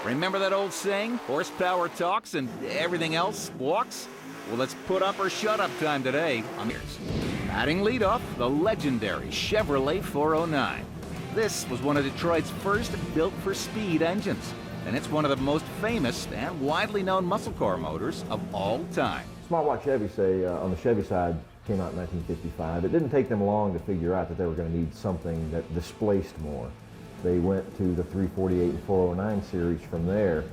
Remember that old saying, horsepower talks and everything else walks? Well, let's put up or shut up time today on yours. Batting leadoff, the legendary Chevrolet 409. This was one of Detroit's first built-for-speed engines, and it's one of the most famous and widely known muscle car motors of all time. Small block Chevy, say, on the Chevy side, came out in 1955. It didn't take them long to figure out that they were going to need something that displaced more. They went to the 348 and 409 series from there,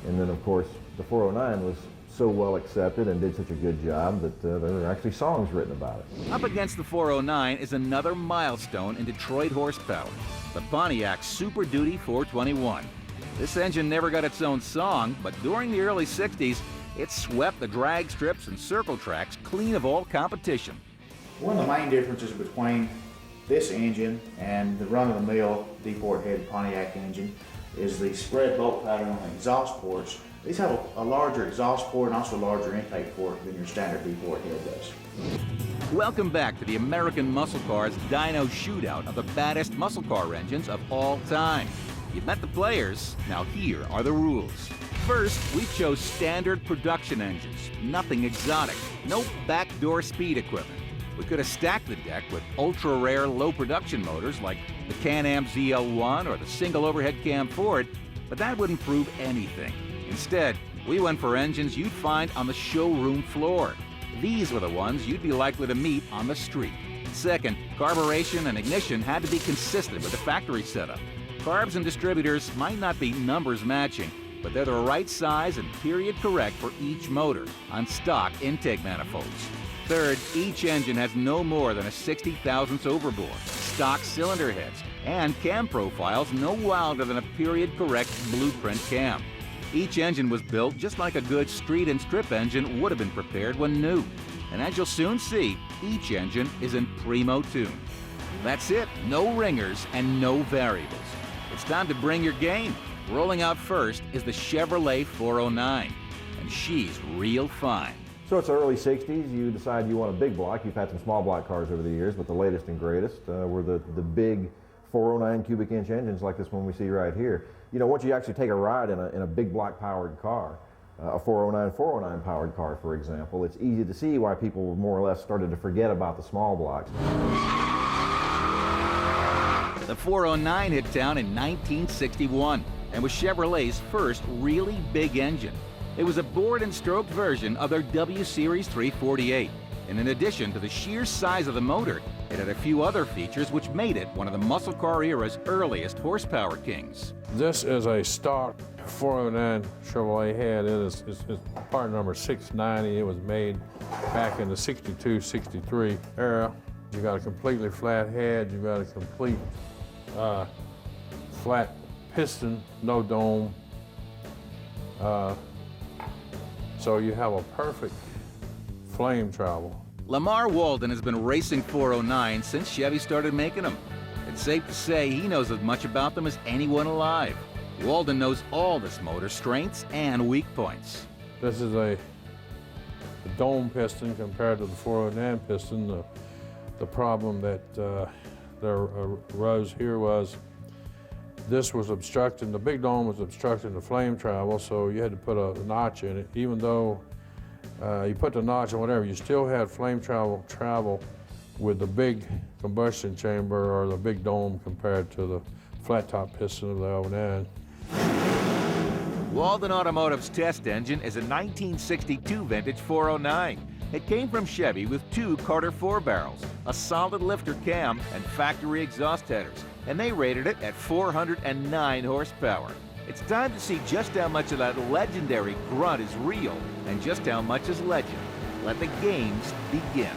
and then of course the 409 was so well accepted and did such a good job that there were actually songs written about it. Up against the 409 is another milestone in Detroit horsepower, the Pontiac Super Duty 421. This engine never got its own song, but during the early 60s, it swept the drag strips and circle tracks clean of all competition. One of the main differences between this engine and the run-of-the-mill D-port head Pontiac engine is the spread bolt pattern on the exhaust ports. These have a larger exhaust port and also a larger intake port than your standard D-port head does. Welcome back to the American Muscle Cars Dyno Shootout of the baddest muscle car engines of all time. You've met the players, now here are the rules. First, we chose standard production engines, nothing exotic, no backdoor speed equipment. We could have stacked the deck with ultra-rare low production motors like the Can-Am ZL1 or the single overhead cam Ford, but that wouldn't prove anything. Instead, we went for engines you'd find on the showroom floor. These were the ones you'd be likely to meet on the street. Second, carburation and ignition had to be consistent with the factory setup. Carbs and distributors might not be numbers matching, but they're the right size and period correct for each motor on stock intake manifolds. Third, each engine has no more than a 60 thousandths overbore, stock cylinder heads, and cam profiles no wilder than a period correct blueprint cam. Each engine was built just like a good street and strip engine would have been prepared when new. And as you'll soon see, each engine is in primo tune. That's it, no ringers and no variables. It's time to bring your game. Rolling out first is the Chevrolet 409, and she's real fine. So it's the early 60s, you decide you want a big block. You've had some small block cars over the years, but the latest and greatest were the big 409 cubic inch engines like this one we see right here. You know, once you actually take a ride in a big block powered car, a 409 powered car, for example, it's easy to see why people more or less started to forget about the small blocks. The 409 hit town in 1961 and was Chevrolet's first really big engine. It was a bored and stroked version of their W Series 348. And in addition to the sheer size of the motor, it had a few other features which made it one of the muscle car era's earliest horsepower kings. This is a stock 409 Chevrolet head. It is part number 690. It was made back in the 62, 63 era. You got a completely flat head. You got a complete flat piston, no dome. So you have a perfect flame travel. Lamar Walden has been racing 409 since Chevy started making them. It's safe to say he knows as much about them as anyone alive. Walden knows all this motor's strengths and weak points. This is a dome piston compared to the 409 piston. The problem that there arose here was this was obstructing, the big dome was obstructing the flame travel, so you had to put a notch in it. Even though you put the notch in whatever, you still had flame travel with the big combustion chamber or the big dome compared to the flat top piston of the 09. Walden Automotive's test engine is a 1962 vintage 409. It came from Chevy with two Carter 4 barrels, a solid lifter cam, and factory exhaust headers, and they rated it at 409 horsepower. It's time to see just how much of that legendary grunt is real and just how much is legend. Let the games begin.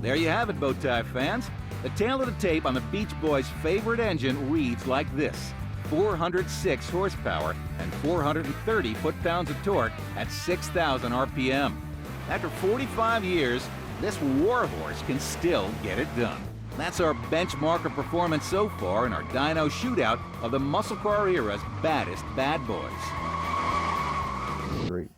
There you have it, Bowtie fans. The tail of the tape on the Beach Boys' favorite engine reads like this: 406 horsepower and 430 foot-pounds of torque at 6,000 RPM. After 45 years, this warhorse can still get it done. That's our benchmark of performance so far in our dyno shootout of the muscle car era's baddest bad boys. Great.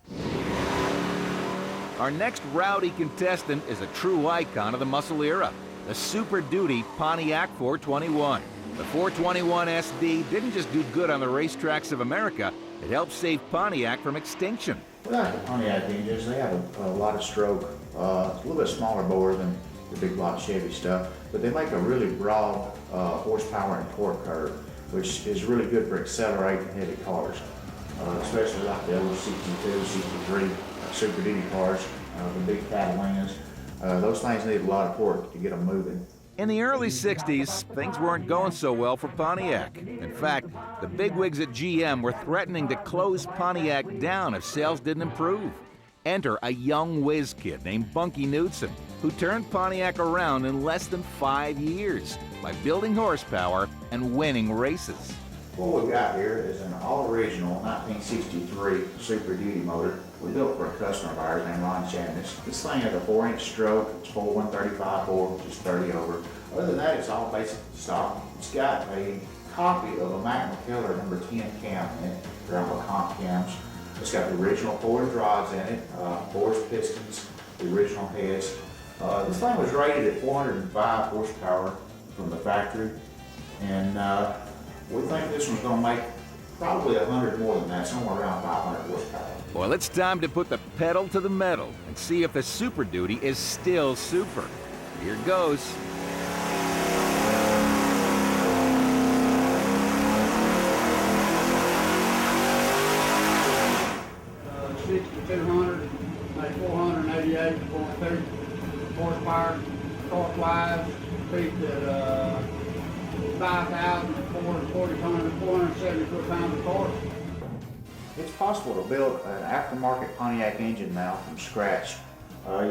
Our next rowdy contestant is a true icon of the muscle era, the Super Duty Pontiac 421. The 421 SD didn't just do good on the racetracks of America, it helped save Pontiac from extinction. Without the Pontiac engines, they have a lot of stroke. It's a little bit smaller bore than the big block Chevy stuff, but they make a really broad horsepower and torque curve, which is really good for accelerating heavy cars, especially like the old 62, 63 Super Duty cars, the big Catalans. Those things need a lot of torque to get them moving. In the early 60s, things weren't going so well for Pontiac. In fact, the bigwigs at GM were threatening to close Pontiac down if sales didn't improve. Enter a young whiz kid named Bunky Knudsen, who turned Pontiac around in less than 5 years by building horsepower and winning races. What we've got here is an all-original 1963 Super Duty motor we built for a customer of ours named Ron Chandnis. This thing has a 4-inch stroke, it's full 135 bore, which is 30 over. Other than that, it's all basic stock. It's got a copy of a Mac McKellar number 10 cam in it. They're all comp cams. It's got the original forward drives in it, forged pistons, the original heads. This thing was rated at 405 horsepower from the factory, and we think this one's going to make probably 100 more than that, somewhere around 500 horsepower. Well, it's time to put the pedal to the metal and see if the Super Duty is still super. Here goes. Uh, 6,200, like 488.2 horsepower, torque-wise, peaked at 470 foot-pounds of torque. It's possible to build an aftermarket Pontiac engine now from scratch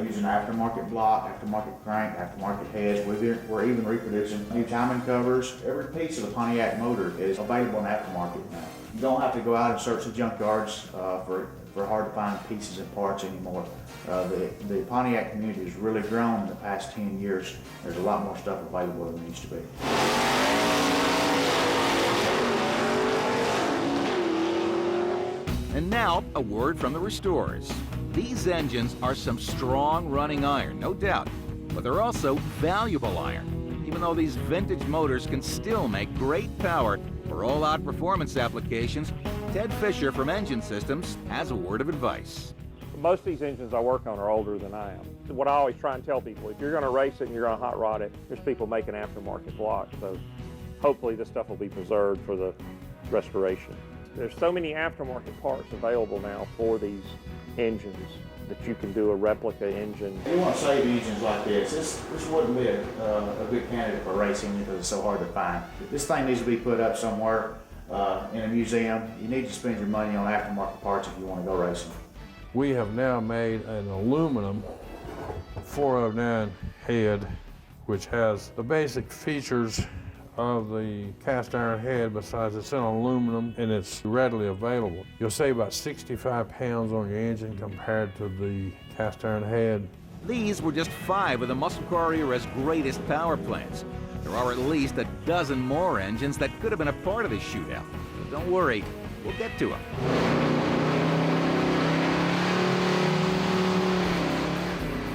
using aftermarket block, aftermarket crank, aftermarket heads. We're even reproducing new timing covers. Every piece of the Pontiac motor is available in aftermarket now. You don't have to go out and search the junkyards for hard to find pieces and parts anymore. The Pontiac community has really grown in the past 10 years. There's a lot more stuff available than there used to be. And now, a word from the restorers. These engines are some strong running iron, no doubt, but they're also valuable iron. Even though these vintage motors can still make great power for all-out performance applications, Ted Fisher from Engine Systems has a word of advice. Most of these engines I work on are older than I am. What I always try and tell people, if you're going to race it and you're going to hot rod it, there's people making aftermarket blocks, so hopefully this stuff will be preserved for the restoration. There's so many aftermarket parts available now for these engines that you can do a replica engine. You want to save engines like this. This wouldn't be a good candidate for racing because it's so hard to find. This thing needs to be put up somewhere in a museum. You need to spend your money on aftermarket parts if you want to go racing. We have now made an aluminum 409 head, which has the basic features of the cast iron head, besides it's in aluminum and it's readily available. You'll save about 65 pounds on your engine compared to the cast iron head. These were just 5 of the muscle car era's greatest power plants. There are at least a dozen more engines that could have been a part of this shootout. But don't worry, we'll get to them.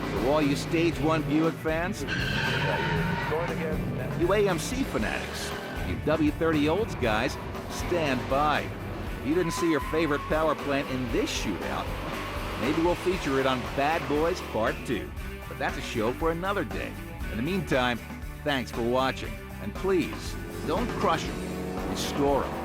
So all you Stage 1 Buick fans, you AMC fanatics, you W30 Olds guys, stand by. If you didn't see your favorite power plant in this shootout, maybe we'll feature it on Bad Boys Part 2. But that's a show for another day. In the meantime, thanks for watching. And please, don't crush them, restore them.